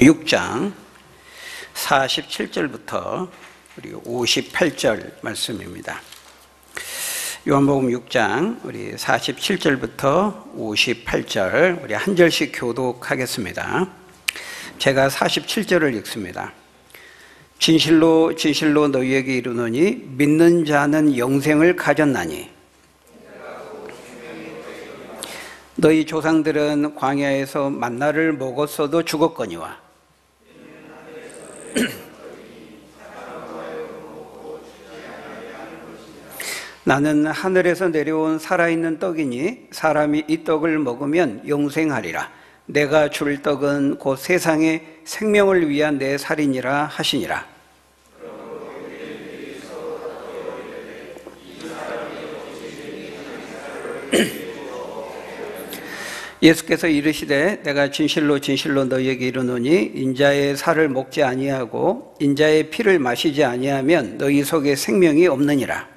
6장 47절부터 우리 58절 말씀입니다. 요한복음 6장 우리 47절부터 58절 우리 한 절씩 교독하겠습니다. 제가 47절을 읽습니다. 진실로 진실로 너희에게 이르노니 믿는 자는 영생을 가졌나니 너희 조상들은 광야에서 만나를 먹었어도 죽었거니와 나는 하늘에서 내려온 살아있는 떡이니 사람이 이 떡을 먹으면 영생하리라. 내가 줄 떡은 곧 세상의 생명을 위한 내 살이니라 하시니라. 예수께서 이르시되 내가 진실로 진실로 너희에게 이르노니 인자의 살을 먹지 아니하고 인자의 피를 마시지 아니하면 너희 속에 생명이 없느니라.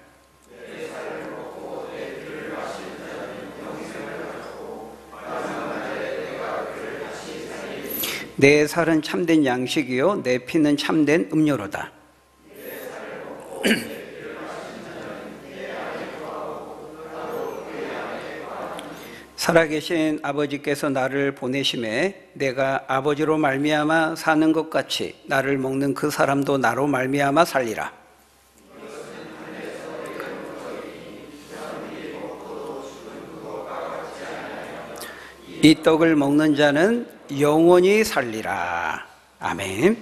내 살은 참된 양식이요 내 피는 참된 음료로다. 살아계신 아버지께서 나를 보내심에 내가 아버지로 말미암아 사는 것 같이 나를 먹는 그 사람도 나로 말미암아 살리라. 이 떡을 먹는 자는 영원히 살리라. 아멘.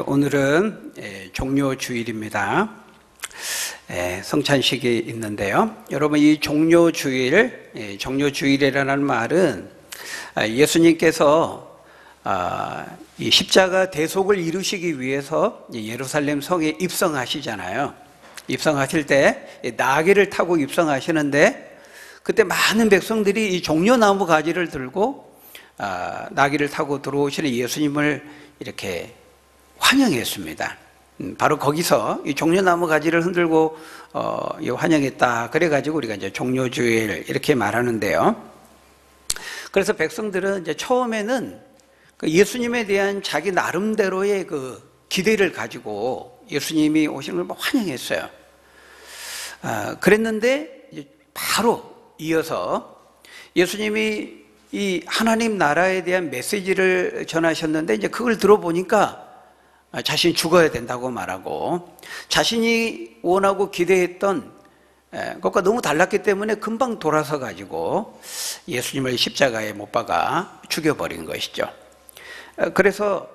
오늘은 종료주일입니다. 성찬식이 있는데요. 여러분, 이 종료주일이라는 말은 예수님께서 이 십자가 대속을 이루시기 위해서 예루살렘 성에 입성하시잖아요. 입성하실 때 나귀를 타고 입성하시는데 그때 많은 백성들이 이 종려나무 가지를 들고 나귀를 타고 들어오시는 예수님을 이렇게 환영했습니다. 바로 거기서 이 종려나무 가지를 흔들고 환영했다. 그래가지고 우리가 이제 종료주일 이렇게 말하는데요. 그래서 백성들은 이제 처음에는 그 예수님에 대한 자기 나름대로의 그 기대를 가지고 예수님이 오시는 걸 환영했어요. 그랬는데 바로 이어서 예수님이 이 하나님 나라에 대한 메시지를 전하셨는데 이제 그걸 들어보니까 자신이 죽어야 된다고 말하고 자신이 원하고 기대했던 것과 너무 달랐기 때문에 금방 돌아서 가지고 예수님을 십자가에 못 박아 죽여버린 것이죠. 그래서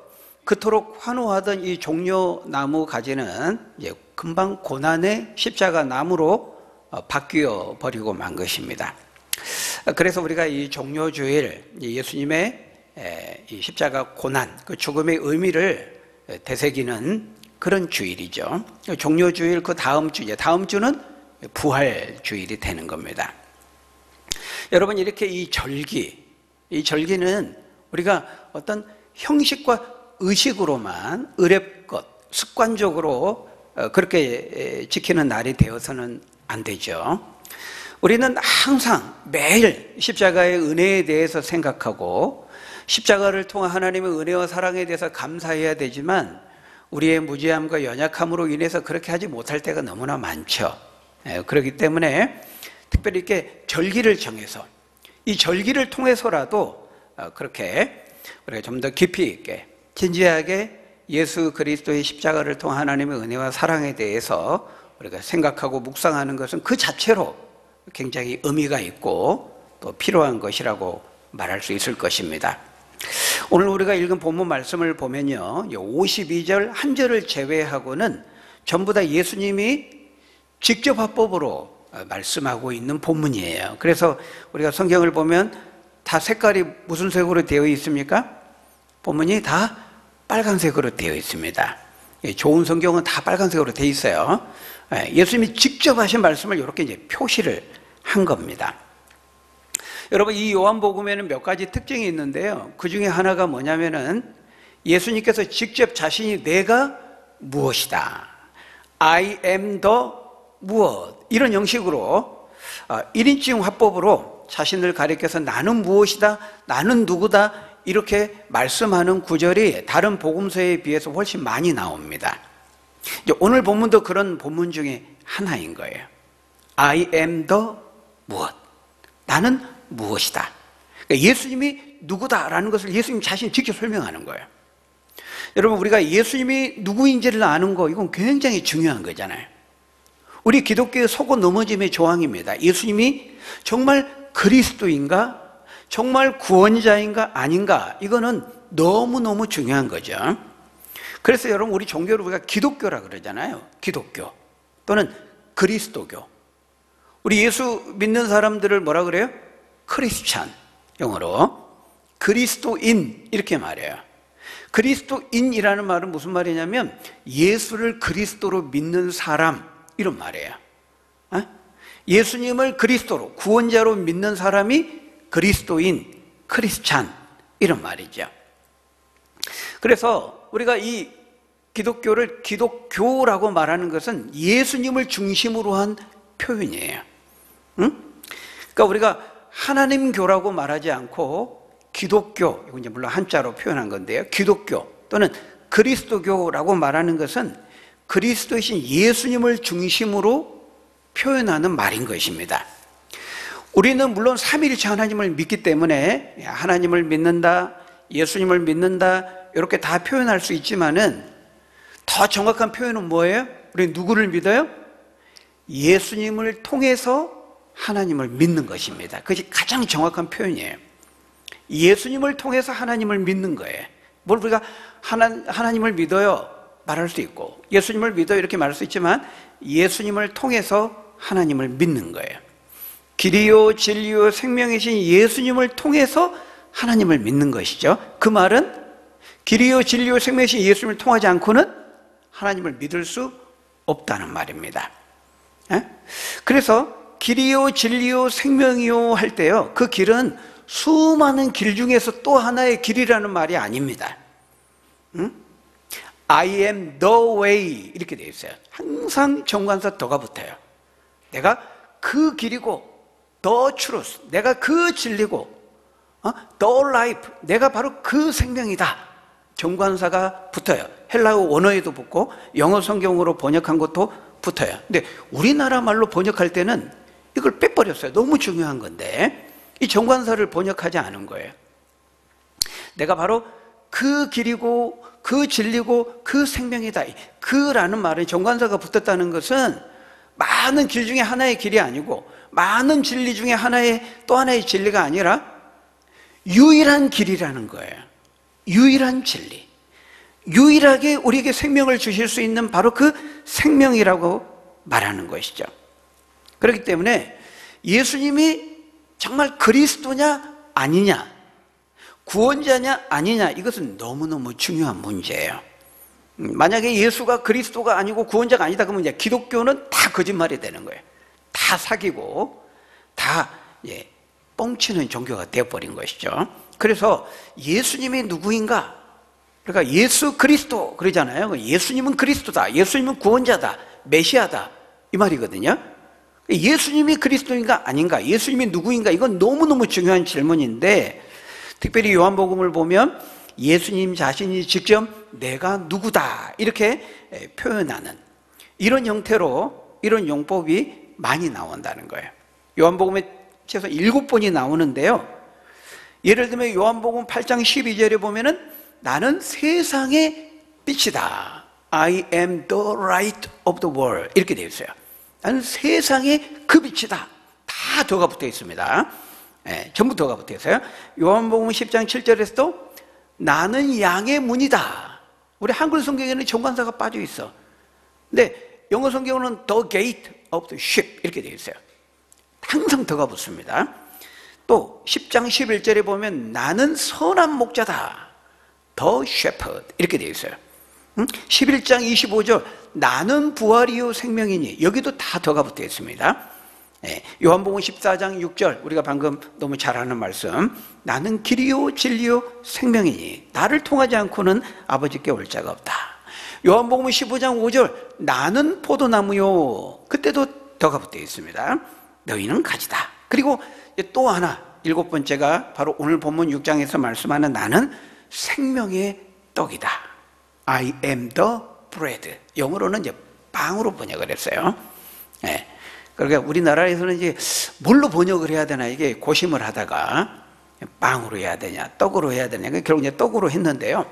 그토록 환호하던 이 종려나무 가지는 이제 금방 고난의 십자가 나무로 바뀌어 버리고 만 것입니다. 그래서 우리가 이 종료주일 예수님의 이 십자가 고난, 그 죽음의 의미를 되새기는 그런 주일이죠. 종료주일 그 다음 주는 부활주일이 되는 겁니다. 여러분, 이렇게 이 절기는 우리가 어떤 형식과 의식으로만 의례껏 습관적으로 그렇게 지키는 날이 되어서는 안 되죠. 우리는 항상 매일 십자가의 은혜에 대해서 생각하고 십자가를 통한 하나님의 은혜와 사랑에 대해서 감사해야 되지만 우리의 무지함과 연약함으로 인해서 그렇게 하지 못할 때가 너무나 많죠. 그렇기 때문에 특별히 이렇게 절기를 정해서 이 절기를 통해서라도 그렇게 우리가 좀 더 깊이 있게 진지하게 예수 그리스도의 십자가를 통한 하나님의 은혜와 사랑에 대해서 우리가 생각하고 묵상하는 것은 그 자체로 굉장히 의미가 있고 또 필요한 것이라고 말할 수 있을 것입니다. 오늘 우리가 읽은 본문 말씀을 보면요, 52절 한 절을 제외하고는 전부 다 예수님이 직접 화법으로 말씀하고 있는 본문이에요. 그래서 우리가 성경을 보면 다 색깔이 무슨 색으로 되어 있습니까? 본문이 다 빨간색으로 되어 있습니다. 좋은 성경은 다 빨간색으로 되어 있어요. 예수님이 직접 하신 말씀을 이렇게 이제 표시를 한 겁니다. 여러분, 이 요한복음에는 몇 가지 특징이 있는데요. 그 중에 하나가 뭐냐면은 예수님께서 직접 자신이 내가 무엇이다, I am the 무엇, 이런 형식으로 1인칭 화법으로 자신을 가리켜서 나는 무엇이다, 나는 누구다, 이렇게 말씀하는 구절이 다른 복음서에 비해서 훨씬 많이 나옵니다. 이제 오늘 본문도 그런 본문 중에 하나인 거예요. I am the 무엇. 나는 무엇이다. 그러니까 예수님이 누구다라는 것을 예수님 자신이 직접 설명하는 거예요. 여러분, 우리가 예수님이 누구인지를 아는 거, 이건 굉장히 중요한 거잖아요. 우리 기독교의 속어 넘어짐의 조항입니다. 예수님이 정말 그리스도인가? 정말 구원자인가? 아닌가? 이거는 너무너무 중요한 거죠. 그래서 여러분, 우리 종교를 우리가 기독교라 그러잖아요. 기독교 또는 그리스도교. 우리 예수 믿는 사람들을 뭐라 그래요? 크리스찬, 영어로 그리스도인 이렇게 말해요. 그리스도인이라는 말은 무슨 말이냐면 예수를 그리스도로 믿는 사람, 이런 말이에요. 예수님을 그리스도로, 구원자로 믿는 사람이 그리스도인, 크리스찬, 이런 말이죠. 그래서 우리가 이 기독교를 기독교라고 말하는 것은 예수님을 중심으로 한 표현이에요. 그러니까 우리가 하나님교라고 말하지 않고 기독교, 이건 이제 물론 한자로 표현한 건데요. 기독교 또는 그리스도교라고 말하는 것은 그리스도이신 예수님을 중심으로 표현하는 말인 것입니다. 우리는 물론 삼위일체 하나님을 믿기 때문에 하나님을 믿는다, 예수님을 믿는다, 이렇게 다 표현할 수 있지만은 더 정확한 표현은 뭐예요? 우리 누구를 믿어요? 예수님을 통해서 하나님을 믿는 것입니다. 그것이 가장 정확한 표현이에요. 예수님을 통해서 하나님을 믿는 거예요. 뭘 우리가 하나님을 믿어요 말할 수 있고, 예수님을 믿어요 이렇게 말할 수 있지만 예수님을 통해서 하나님을 믿는 거예요. 길이요 진리요 생명이신 예수님을 통해서 하나님을 믿는 것이죠. 그 말은 길이요 진리요 생명이신 예수님을 통하지 않고는 하나님을 믿을 수 없다는 말입니다. 그래서 길이요 진리요 생명이요 할 때요, 그 길은 수많은 길 중에서 또 하나의 길이라는 말이 아닙니다. I am the way 이렇게 되어 있어요. 항상 정관사 더가 붙어요. 내가 그 길이고 the truth, 내가 그 진리고 the life, 내가 바로 그 생명이다. 정관사가 붙어요. 헬라어 원어에도 붙고 영어 성경으로 번역한 것도 붙어요. 근데 우리나라 말로 번역할 때는 이걸 빼버렸어요. 너무 중요한 건데 이 정관사를 번역하지 않은 거예요. 내가 바로 그 길이고 그 진리고 그 생명이다. 그라는 말에 정관사가 붙었다는 것은 많은 길 중에 하나의 길이 아니고 많은 진리 중에 또 하나의 진리가 아니라 유일한 길이라는 거예요. 유일한 진리, 유일하게 우리에게 생명을 주실 수 있는 바로 그 생명이라고 말하는 것이죠. 그렇기 때문에 예수님이 정말 그리스도냐 아니냐, 구원자냐 아니냐, 이것은 너무너무 중요한 문제예요. 만약에 예수가 그리스도가 아니고 구원자가 아니다 그러면 이제 기독교는 다 거짓말이 되는 거예요. 다 사기고 다 뻥치는 종교가 되어버린 것이죠. 그래서 예수님이 누구인가? 그러니까 예수 그리스도 그러잖아요. 예수님은 그리스도다, 예수님은 구원자다, 메시아다, 이 말이거든요. 예수님이 그리스도인가 아닌가, 예수님이 누구인가, 이건 너무너무 중요한 질문인데, 특별히 요한복음을 보면 예수님 자신이 직접 내가 누구다 이렇게 표현하는 이런 형태로, 이런 용법이 많이 나온다는 거예요. 요한복음에 최소 7번이 나오는데요, 예를 들면 요한복음 8장 12절에 보면은 나는 세상의 빛이다, I am the light of the world, 이렇게 되어 있어요. 나는 세상의 그 빛이다. 다 더가 붙어 있습니다. 전부 더가 붙어 있어요. 요한복음 10장 7절에서도 나는 양의 문이다. 우리 한글 성경에는 정관사가 빠져 있어. 근데 영어 성경은 the gate of the sheep 이렇게 되어 있어요. 항상 더가 붙습니다. 또 10장 11절에 보면 나는 선한 목자다, the shepherd 이렇게 되어 있어요. 11장 25절 나는 부활이요 생명이니, 여기도 다 더가 붙어 있습니다. 요한복음 14장 6절 우리가 방금 너무 잘 아는 말씀, 나는 길이요 진리요 생명이니 나를 통하지 않고는 아버지께 올 자가 없다. 요한복음 15장 5절 나는 포도나무요, 그때도 더가 붙어 있습니다. 너희는 가지다. 그리고 또 하나 일곱 번째가 바로 오늘 본문 6장에서 말씀하는 나는 생명의 떡이다. I am the bread. 영어로는 이제 빵으로 번역을 했어요. 예. 그러니까 우리나라에서는 이제 뭘로 번역을 해야 되나 이게 고심을 하다가 빵으로 해야 되냐, 떡으로 해야 되냐. 결국 이제 떡으로 했는데요.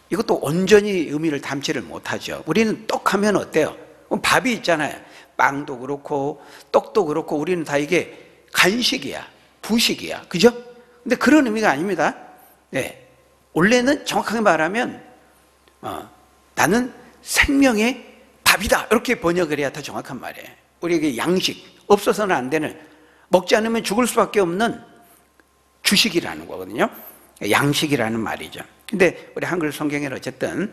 이것도 온전히 의미를 담지를 못하죠. 우리는 떡하면 어때요? 밥이 있잖아요. 빵도 그렇고 떡도 그렇고 우리는 다 이게 간식이야, 부식이야, 그죠? 근데 그런 의미가 아닙니다. 네. 원래는 정확하게 말하면 나는 생명의 밥이다 이렇게 번역을 해야 더 정확한 말이에요. 우리에게 양식, 없어서는 안 되는, 먹지 않으면 죽을 수밖에 없는 주식이라는 거거든요. 양식이라는 말이죠. 근데 우리 한글 성경에는 어쨌든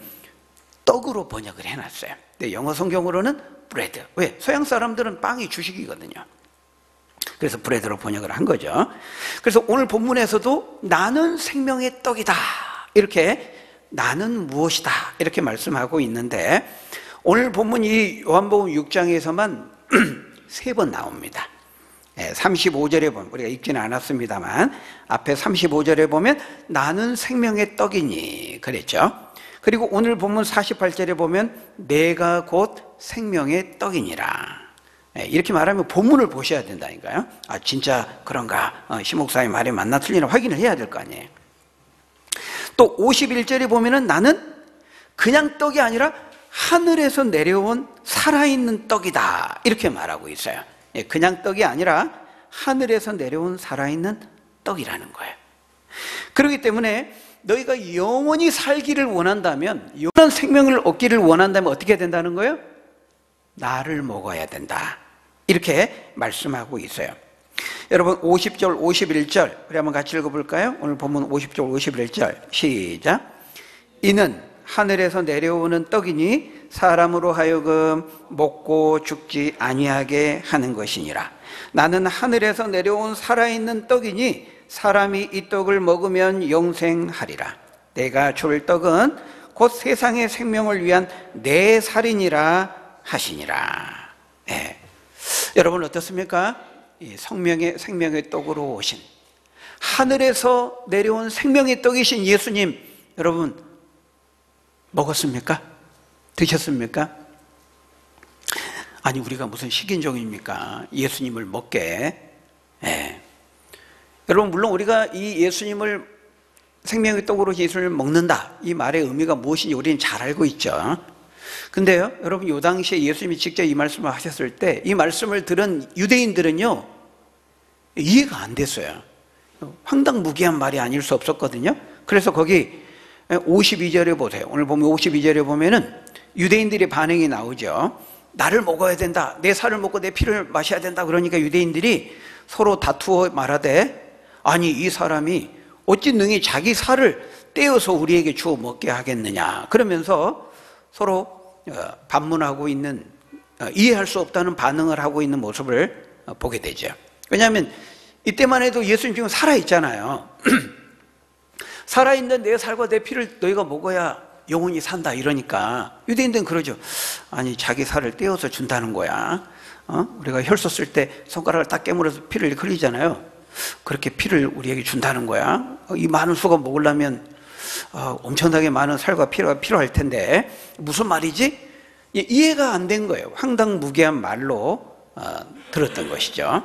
떡으로 번역을 해놨어요. 근데 영어 성경으로는 브레드. 왜? 서양 사람들은 빵이 주식이거든요. 그래서 브레드로 번역을 한 거죠. 그래서 오늘 본문에서도 나는 생명의 떡이다 이렇게, 나는 무엇이다 이렇게 말씀하고 있는데, 오늘 본문 이 요한복음 6장에서만 3번 나옵니다. 35절에 보면, 우리가 읽지는 않았습니다만 앞에 35절에 보면 나는 생명의 떡이니 그랬죠. 그리고 오늘 본문 48절에 보면 내가 곧 생명의 떡이니라. 이렇게 말하면 본문을 보셔야 된다니까요. 아 진짜 그런가, 시 목사의 말이 맞나 틀리나 확인을 해야 될 거 아니에요. 또 51절에 보면은 나는 그냥 떡이 아니라 하늘에서 내려온 살아있는 떡이다 이렇게 말하고 있어요. 그냥 떡이 아니라 하늘에서 내려온 살아있는 떡이라는 거예요. 그렇기 때문에 너희가 영원히 살기를 원한다면, 영원한 생명을 얻기를 원한다면 어떻게 된다는 거예요? 나를 먹어야 된다 이렇게 말씀하고 있어요. 여러분 50절 51절 우리 한번 같이 읽어볼까요? 오늘 본문 50절 51절 시작. 이는 하늘에서 내려오는 떡이니 사람으로 하여금 먹고 죽지 아니하게 하는 것이니라. 나는 하늘에서 내려온 살아있는 떡이니 사람이 이 떡을 먹으면 영생하리라. 내가 줄 떡은 곧 세상의 생명을 위한 내 살이니라 하시니라. 네. 여러분 어떻습니까? 이 생명의 떡으로 오신, 하늘에서 내려온 생명의 떡이신 예수님, 여러분 먹었습니까? 드셨습니까? 아니 우리가 무슨 식인종입니까? 예수님을 먹게. 예. 여러분 물론 우리가 이 예수님을, 생명의 떡으로 예수님을 먹는다 이 말의 의미가 무엇인지 우리는 잘 알고 있죠. 근데요 여러분, 이 당시에 예수님이 직접 이 말씀을 하셨을 때 이 말씀을 들은 유대인들은요 이해가 안 됐어요. 황당무계한 말이 아닐 수 없었거든요. 그래서 거기 52절에 보세요. 오늘 보면 52절에 보면은 유대인들의 반응이 나오죠. 나를 먹어야 된다, 내 살을 먹고 내 피를 마셔야 된다. 그러니까 유대인들이 서로 다투어 말하되, 아니 이 사람이 어찌 능히 자기 살을 떼어서 우리에게 주어 먹게 하겠느냐 그러면서 서로 반문하고 있는, 이해할 수 없다는 반응을 하고 있는 모습을 보게 되죠. 왜냐하면 이때만 해도 예수님 지금 살아있잖아요. 살아있는 내 살과 내 피를 너희가 먹어야 영원히 산다 이러니까 유대인들은 그러죠. 아니 자기 살을 떼어서 준다는 거야. 우리가 혈소 쓸 때 손가락을 딱 깨물어서 피를 흘리잖아요. 그렇게 피를 우리에게 준다는 거야. 이 많은 수가 먹으려면 엄청나게 많은 살과 피가 필요할 텐데 무슨 말이지? 이해가 안 된 거예요. 황당무계한 말로 들었던 것이죠.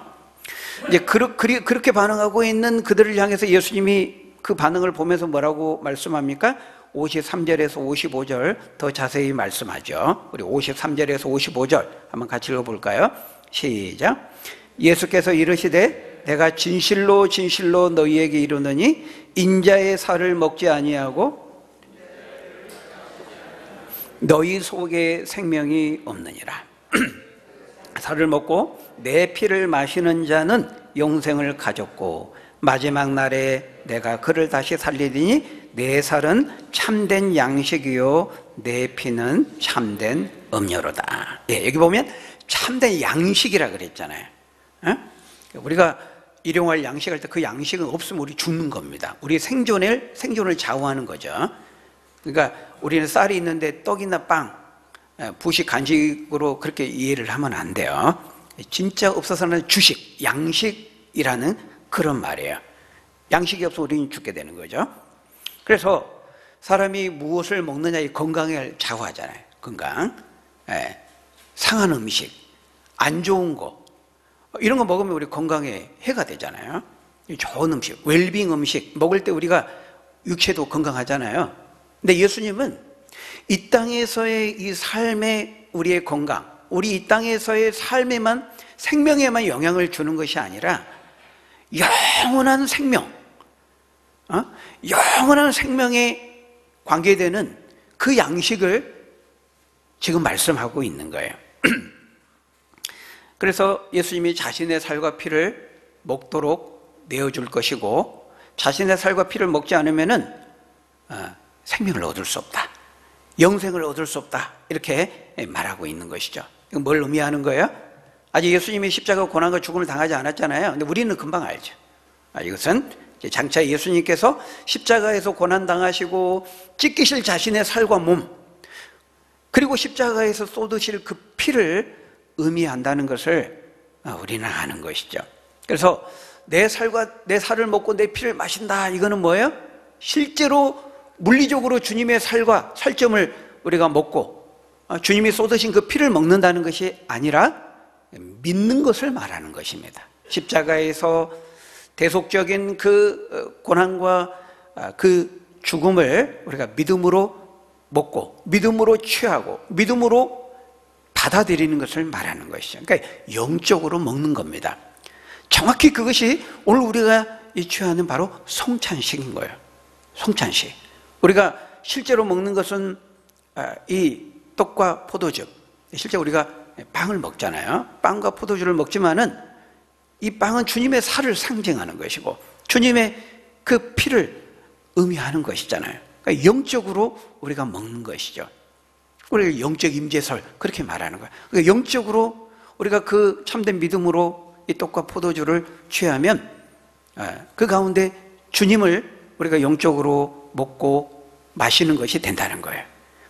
이제 그렇게 반응하고 있는 그들을 향해서 예수님이 그 반응을 보면서 뭐라고 말씀합니까? 53절에서 55절 더 자세히 말씀하죠. 우리 53절에서 55절 한번 같이 읽어볼까요? 시작. 예수께서 이르시되 내가 진실로 진실로 너희에게 이르노니 인자의 살을 먹지 아니하고 너희 속에 생명이 없느니라. 살을 먹고 내 피를 마시는 자는 영생을 가졌고 마지막 날에 내가 그를 다시 살리리니 내 살은 참된 양식이요 내 피는 참된 음료로다. 예, 여기 보면 참된 양식이라 그랬잖아요. 우리가 일용할 양식할 때 그 양식은 없으면 우리 죽는 겁니다. 우리 생존을 좌우하는 거죠. 그러니까 우리는 쌀이 있는데 떡이나 빵, 부식 간식으로 그렇게 이해를 하면 안 돼요. 진짜 없어서는 주식, 양식이라는 그런 말이에요. 양식이 없어 우리는 죽게 되는 거죠. 그래서 사람이 무엇을 먹느냐, 이 건강을 좌우하잖아요. 건강. 예. 상한 음식, 안 좋은 거, 이런 거 먹으면 우리 건강에 해가 되잖아요. 좋은 음식, 웰빙 음식 먹을 때 우리가 육체도 건강하잖아요. 근데 예수님은 이 땅에서의 이 삶의 우리의 건강, 우리 이 땅에서의 삶에만, 생명에만 영향을 주는 것이 아니라 영원한 생명, 영원한 생명에 관계되는 그 양식을 지금 말씀하고 있는 거예요. 그래서 예수님이 자신의 살과 피를 먹도록 내어줄 것이고, 자신의 살과 피를 먹지 않으면은 생명을 얻을 수 없다, 영생을 얻을 수 없다, 이렇게 말하고 있는 것이죠. 이건 뭘 의미하는 거예요? 아직 예수님이 십자가 고난과 죽음을 당하지 않았잖아요. 근데 우리는 금방 알죠. 이것은 장차 예수님께서 십자가에서 고난당하시고 찢기실 자신의 살과 몸, 그리고 십자가에서 쏟으실 그 피를 의미한다는 것을 우리는 아는 것이죠. 그래서 내 살을 먹고 내 피를 마신다, 이거는 뭐예요? 실제로 물리적으로 주님의 살과 살점을 우리가 먹고 주님이 쏟으신 그 피를 먹는다는 것이 아니라 믿는 것을 말하는 것입니다. 십자가에서 대속적인 그 고난과 그 죽음을 우리가 믿음으로 먹고, 믿음으로 취하고, 믿음으로 받아들이는 것을 말하는 것이죠. 그러니까 영적으로 먹는 겁니다. 정확히 그것이 오늘 우리가 취하는 바로 성찬식인 거예요. 성찬식. 우리가 실제로 먹는 것은 이 떡과 포도주, 실제 우리가 빵을 먹잖아요. 빵과 포도주를 먹지만은 이 빵은 주님의 살을 상징하는 것이고 주님의 그 피를 의미하는 것이잖아요. 그러니까 영적으로 우리가 먹는 것이죠. 우리가 영적 임재설, 그렇게 말하는 거예요. 그러니까 영적으로 우리가 그 참된 믿음으로 이 떡과 포도주를 취하면 그 가운데 주님을 우리가 영적으로 먹고 마시는 것이 된다는 거예요.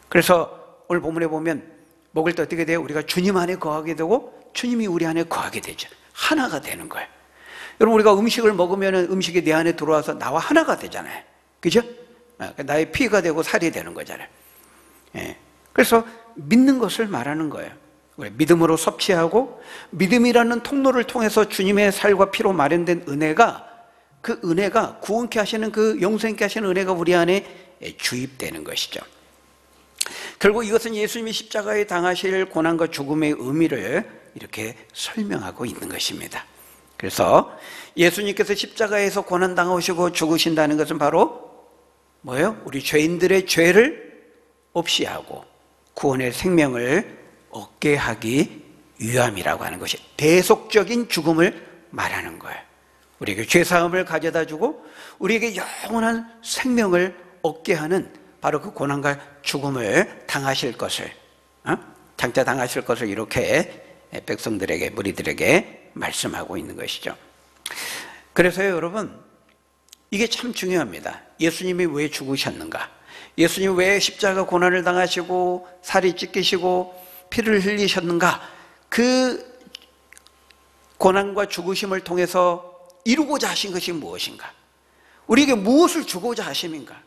그래서 오늘 본문에 보면 먹을 때 어떻게 돼요? 우리가 주님 안에 거하게 되고 주님이 우리 안에 거하게 되죠. 하나가 되는 거예요. 여러분, 우리가 음식을 먹으면 음식이 내 안에 들어와서 나와 하나가 되잖아요. 그죠? 나의 피가 되고 살이 되는 거잖아요. 그래서 믿는 것을 말하는 거예요. 우리 믿음으로 섭취하고 믿음이라는 통로를 통해서 주님의 살과 피로 마련된 은혜가, 그 은혜가 구원케 하시는, 그 영생케 하시는 은혜가 우리 안에 주입되는 것이죠. 결국 이것은 예수님이 십자가에 당하실 고난과 죽음의 의미를 이렇게 설명하고 있는 것입니다. 그래서 예수님께서 십자가에서 고난당하시고 죽으신다는 것은 바로 뭐예요? 우리 죄인들의 죄를 없이 하고 구원의 생명을 얻게 하기 위함이라고 하는 것이 대속적인 죽음을 말하는 거예요. 우리에게 죄사함을 가져다 주고 우리에게 영원한 생명을 얻게 하는 바로 그 고난과 죽음을 당하실 것을, 장차 당하실 것을 이렇게 백성들에게, 무리들에게 말씀하고 있는 것이죠. 그래서요, 여러분, 이게 참 중요합니다. 예수님이 왜 죽으셨는가? 예수님이 왜 십자가 고난을 당하시고 살이 찢기시고 피를 흘리셨는가? 그 고난과 죽으심을 통해서 이루고자 하신 것이 무엇인가? 우리에게 무엇을 주고자 하심인가?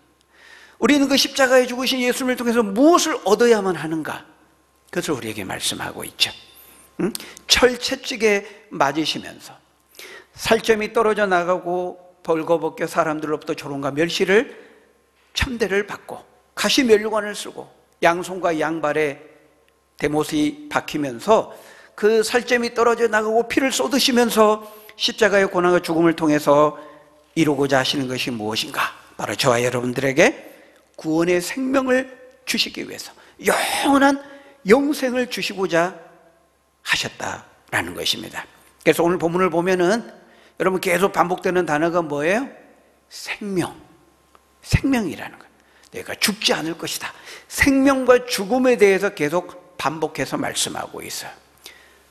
우리는 그 십자가에 죽으신 예수님을 통해서 무엇을 얻어야만 하는가? 그것을 우리에게 말씀하고 있죠. 철채찍에 맞으시면서 살점이 떨어져 나가고 벌거벗겨 사람들로부터 조롱과 멸시를, 천대를 받고 가시 면류관을 쓰고 양손과 양발에 대못이 박히면서 그 살점이 떨어져 나가고 피를 쏟으시면서 십자가의 고난과 죽음을 통해서 이루고자 하시는 것이 무엇인가? 바로 저와 여러분들에게 구원의 생명을 주시기 위해서 영원한 영생을 주시고자 하셨다라는 것입니다. 그래서 오늘 본문을 보면은 여러분 계속 반복되는 단어가 뭐예요? 생명. 생명이라는 거예요. 내가 죽지 않을 것이다. 생명과 죽음에 대해서 계속 반복해서 말씀하고 있어요.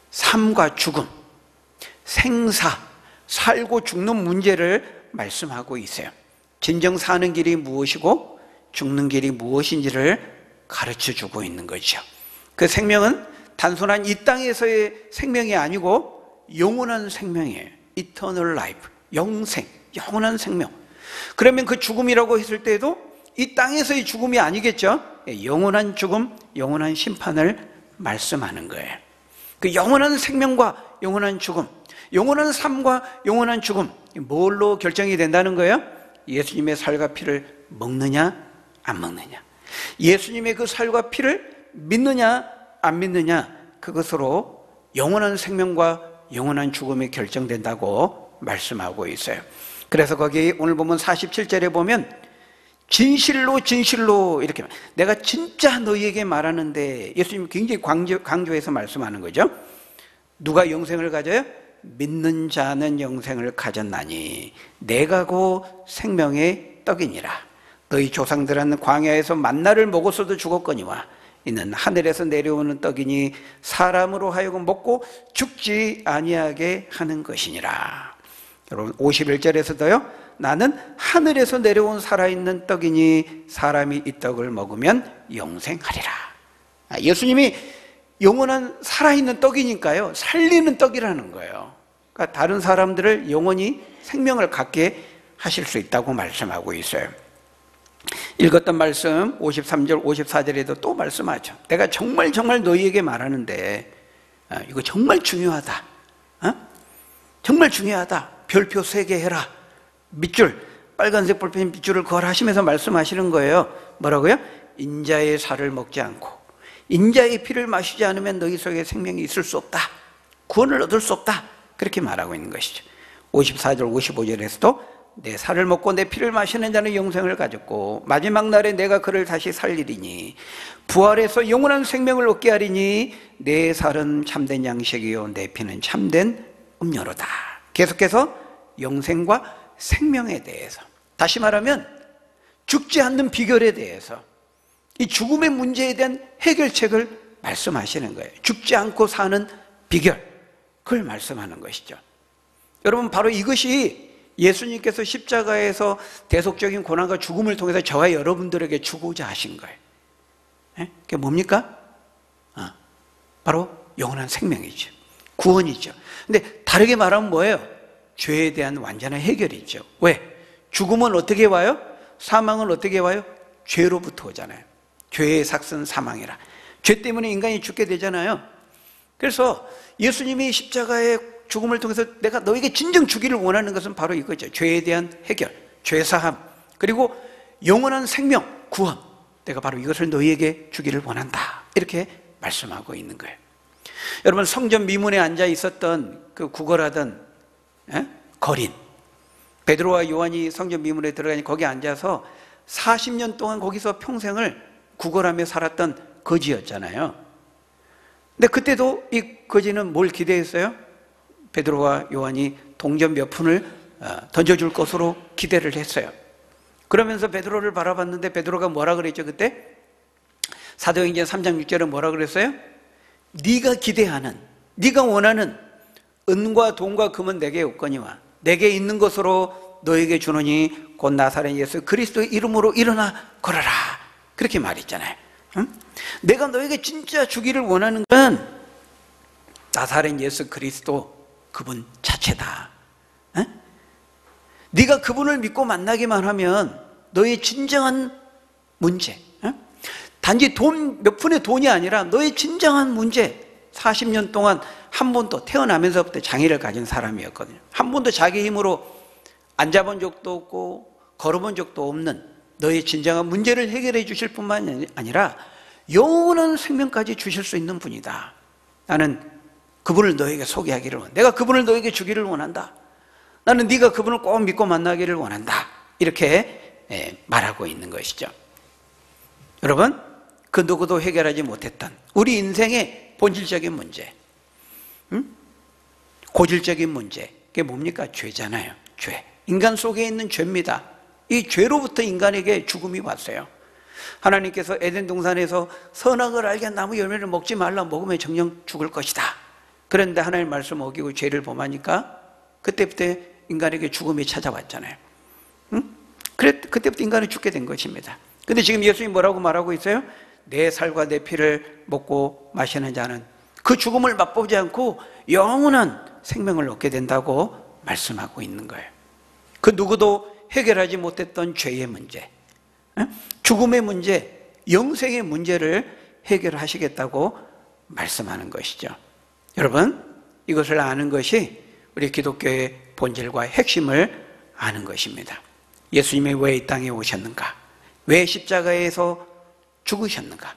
삶과 죽음, 생사, 살고 죽는 문제를 말씀하고 있어요. 진정 사는 길이 무엇이고 죽는 길이 무엇인지를 가르쳐주고 있는 거죠. 그 생명은 단순한 이 땅에서의 생명이 아니고 영원한 생명이에요. Eternal life, 영생, 영원한 생명. 그러면 그 죽음이라고 했을 때도 이 땅에서의 죽음이 아니겠죠. 영원한 죽음, 영원한 심판을 말씀하는 거예요. 그 영원한 생명과 영원한 죽음, 영원한 삶과 영원한 죽음, 뭘로 결정이 된다는 거예요? 예수님의 살과 피를 먹느냐 안 먹느냐, 예수님의 그 살과 피를 믿느냐 안 믿느냐, 그것으로 영원한 생명과 영원한 죽음이 결정된다고 말씀하고 있어요. 그래서 거기 오늘 보면 47절에 보면 진실로 진실로 이렇게, 내가 진짜 너희에게 말하는데, 예수님이 굉장히 강조해서 말씀하는 거죠. 누가 영생을 가져요? 믿는 자는 영생을 가졌나니 내가 곧 생명의 떡이니라. 너희 조상들은 광야에서 만나를 먹었어도 죽었거니와 이는 하늘에서 내려오는 떡이니 사람으로 하여금 먹고 죽지 아니하게 하는 것이니라. 여러분 51절에서도요, 나는 하늘에서 내려온 살아있는 떡이니 사람이 이 떡을 먹으면 영생하리라. 예수님이 영원한 살아있는 떡이니까요, 살리는 떡이라는 거예요. 그러니까 다른 사람들을 영원히 생명을 갖게 하실 수 있다고 말씀하고 있어요. 읽었던 말씀 53절 54절에도 또 말씀하죠. 내가 정말 너희에게 말하는데 이거 정말 중요하다, 정말 중요하다. 별표 3개 해라. 밑줄, 빨간색 볼펜 밑줄을 그어라 하시면서 말씀하시는 거예요. 뭐라고요? 인자의 살을 먹지 않고 인자의 피를 마시지 않으면 너희 속에 생명이 있을 수 없다, 구원을 얻을 수 없다, 그렇게 말하고 있는 것이죠. 54절 55절에서도 내 살을 먹고 내 피를 마시는 자는 영생을 가졌고 마지막 날에 내가 그를 다시 살리리니 부활해서 영원한 생명을 얻게 하리니 내 살은 참된 양식이요 내 피는 참된 음료로다. 계속해서 영생과 생명에 대해서, 다시 말하면 죽지 않는 비결에 대해서, 이 죽음의 문제에 대한 해결책을 말씀하시는 거예요. 죽지 않고 사는 비결, 그걸 말씀하는 것이죠. 여러분, 바로 이것이 예수님께서 십자가에서 대속적인 고난과 죽음을 통해서 저와 여러분들에게 주고자 하신 거예요. 그게 뭡니까? 바로 영원한 생명이죠, 구원이죠. 근데 다르게 말하면 뭐예요? 죄에 대한 완전한 해결이죠. 왜? 죽음은 어떻게 와요? 사망은 어떻게 와요? 죄로부터 오잖아요. 죄의 삭은 사망이라. 죄 때문에 인간이 죽게 되잖아요. 그래서 예수님이 십자가의 죽음을 통해서 내가 너에게 진정 주기를 원하는 것은 바로 이거죠. 죄에 대한 해결, 죄사함, 그리고 영원한 생명, 구원. 내가 바로 이것을 너희에게 주기를 원한다, 이렇게 말씀하고 있는 거예요. 여러분, 성전 미문에 앉아 있었던 그 구걸하던 거린, 베드로와 요한이 성전 미문에 들어가니 거기 앉아서 40년 동안 거기서 평생을 구걸하며 살았던 거지였잖아요. 근데 그때도 이 거지는 뭘 기대했어요? 베드로와 요한이 동전 몇 푼을 던져줄 것으로 기대를 했어요. 그러면서 베드로를 바라봤는데 베드로가 뭐라 그랬죠? 그때 사도행전 3장 6절에 뭐라 그랬어요? 네가 기대하는, 네가 원하는 은과 돈과 금은 내게 없거니와 내게 있는 것으로 너에게 주노니 곧 나사렛 예수 그리스도의 이름으로 일어나 걸어라, 그렇게 말했잖아요. 내가 너에게 진짜 주기를 원하는 건 나사렛 예수 그리스도, 그분 자체다. 네가 그분을 믿고 만나기만 하면 너의 진정한 문제, 단지 돈 몇 푼의 돈이 아니라 너의 진정한 문제, 40년 동안 한 번도, 태어나면서부터 장애를 가진 사람이었거든요. 한 번도 자기 힘으로 앉아본 적도 없고 걸어본 적도 없는 너의 진정한 문제를 해결해 주실 뿐만 아니라 영원한 생명까지 주실 수 있는 분이다. 나는 그분을 너에게 소개하기를 원한다. 내가 그분을 너에게 주기를 원한다. 나는 네가 그분을 꼭 믿고 만나기를 원한다. 이렇게 말하고 있는 것이죠. 여러분, 그 누구도 해결하지 못했던 우리 인생의 본질적인 문제, 고질적인 문제, 그게 뭡니까? 죄잖아요. 죄. 인간 속에 있는 죄입니다. 이 죄로부터 인간에게 죽음이 왔어요. 하나님께서 에덴 동산에서 선악을 알게 한 나무 열매를 먹지 말라, 먹으면 정녕 죽을 것이다. 그런데 하나님 말씀 어기고 죄를 범하니까 그때부터 인간에게 죽음이 찾아왔잖아요. 그때부터 인간은 죽게 된 것입니다. 근데 지금 예수님이 뭐라고 말하고 있어요? 내 살과 내 피를 먹고 마시는 자는 그 죽음을 맛보지 않고 영원한 생명을 얻게 된다고 말씀하고 있는 거예요. 그 누구도 해결하지 못했던 죄의 문제, 죽음의 문제, 영생의 문제를 해결하시겠다고 말씀하는 것이죠. 여러분, 이것을 아는 것이 우리 기독교의 본질과 핵심을 아는 것입니다. 예수님이 왜 이 땅에 오셨는가? 왜 십자가에서 죽으셨는가?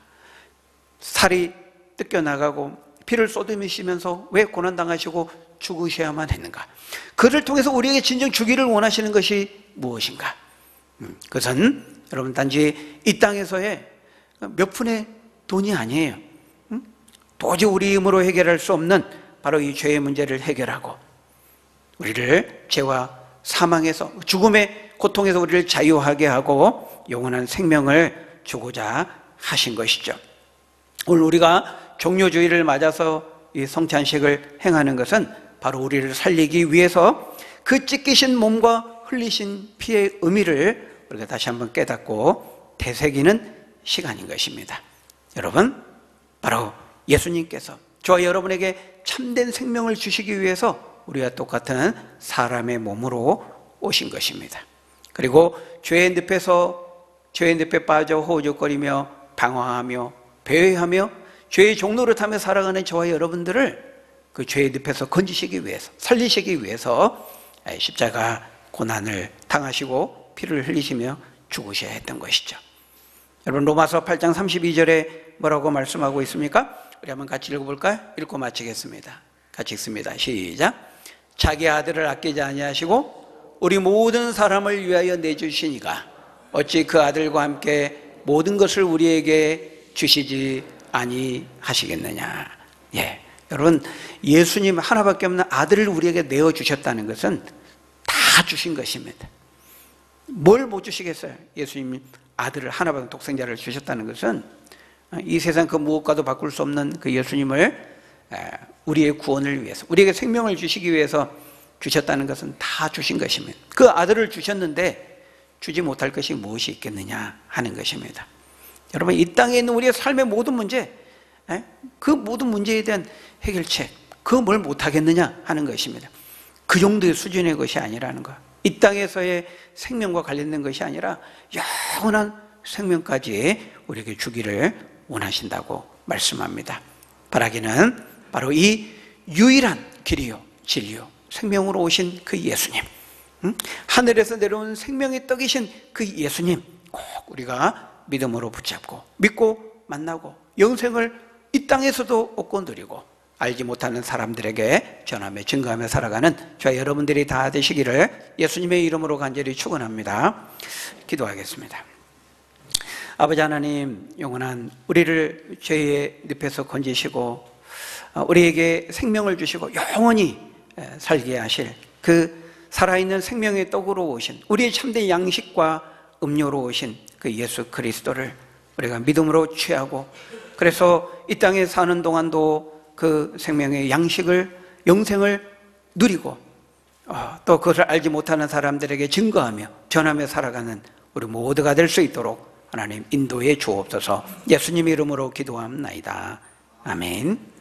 살이 뜯겨나가고 피를 쏟으시면서 왜 고난당하시고 죽으셔야만 했는가? 그를 통해서 우리에게 진정 주기를 원하시는 것이 무엇인가? 그것은 여러분 단지 이 땅에서의 몇 푼의 돈이 아니에요. 도저히 우리 힘으로 해결할 수 없는 바로 이 죄의 문제를 해결하고 우리를 죄와 사망에서, 죽음의 고통에서 우리를 자유하게 하고 영원한 생명을 주고자 하신 것이죠. 오늘 우리가 종료주일을 맞아서 이 성찬식을 행하는 것은 바로 우리를 살리기 위해서 그 찢기신 몸과 흘리신 피의 의미를 우리가 다시 한번 깨닫고 되새기는 시간인 것입니다. 여러분, 바로 예수님께서 저와 여러분에게 참된 생명을 주시기 위해서 우리와 똑같은 사람의 몸으로 오신 것입니다. 그리고 죄의 늪에 빠져 호우적거리며 방황하며 배회하며 죄의 종로를 타며 살아가는 저와 여러분들을 그 죄의 늪에서 건지시기 위해서, 살리시기 위해서 십자가 고난을 당하시고 피를 흘리시며 죽으셔야 했던 것이죠. 여러분, 로마서 8장 32절에 뭐라고 말씀하고 있습니까? 우리 한번 같이 읽어볼까요? 읽고 마치겠습니다. 같이 읽습니다. 시작. 자기 아들을 아끼지 아니하시고 우리 모든 사람을 위하여 내주시니가 어찌 그 아들과 함께 모든 것을 우리에게 주시지 아니하시겠느냐. 예, 여러분, 예수님 하나밖에 없는 아들을 우리에게 내어주셨다는 것은 다 주신 것입니다. 뭘 못 주시겠어요? 예수님 아들을 하나밖에 없는 독생자를 주셨다는 것은 이 세상 그 무엇과도 바꿀 수 없는 그 예수님을 우리의 구원을 위해서, 우리에게 생명을 주시기 위해서 주셨다는 것은 다 주신 것입니다. 그 아들을 주셨는데 주지 못할 것이 무엇이 있겠느냐 하는 것입니다. 여러분, 이 땅에 있는 우리의 삶의 모든 문제, 그 모든 문제에 대한 해결책, 그 뭘 못하겠느냐 하는 것입니다. 그 정도의 수준의 것이 아니라는 것. 이 땅에서의 생명과 관련된 것이 아니라 영원한 생명까지 우리에게 주기를 원하신다고 말씀합니다. 바라기는 바로 이 유일한 길이요 진리요 생명으로 오신 그 예수님, 하늘에서 내려온 생명의 떡이신 그 예수님 꼭 우리가 믿음으로 붙잡고 믿고 만나고 영생을 이 땅에서도 얻고 누리고 알지 못하는 사람들에게 전하며 증거하며 살아가는 저와 여러분들이 다 되시기를 예수님의 이름으로 간절히 축원합니다. 기도하겠습니다. 아버지 하나님, 영원한 우리를 죄의 늪에서 건지시고 우리에게 생명을 주시고 영원히 살게 하실 그 살아있는 생명의 떡으로 오신, 우리의 참된 양식과 음료로 오신 그 예수 그리스도를 우리가 믿음으로 취하고, 그래서 이 땅에 사는 동안도 그 생명의 양식을, 영생을 누리고 또 그것을 알지 못하는 사람들에게 증거하며 전하며 살아가는 우리 모두가 될 수 있도록 하나님 인도해 주옵소서. 예수님 이름으로 기도합나이다. 아멘.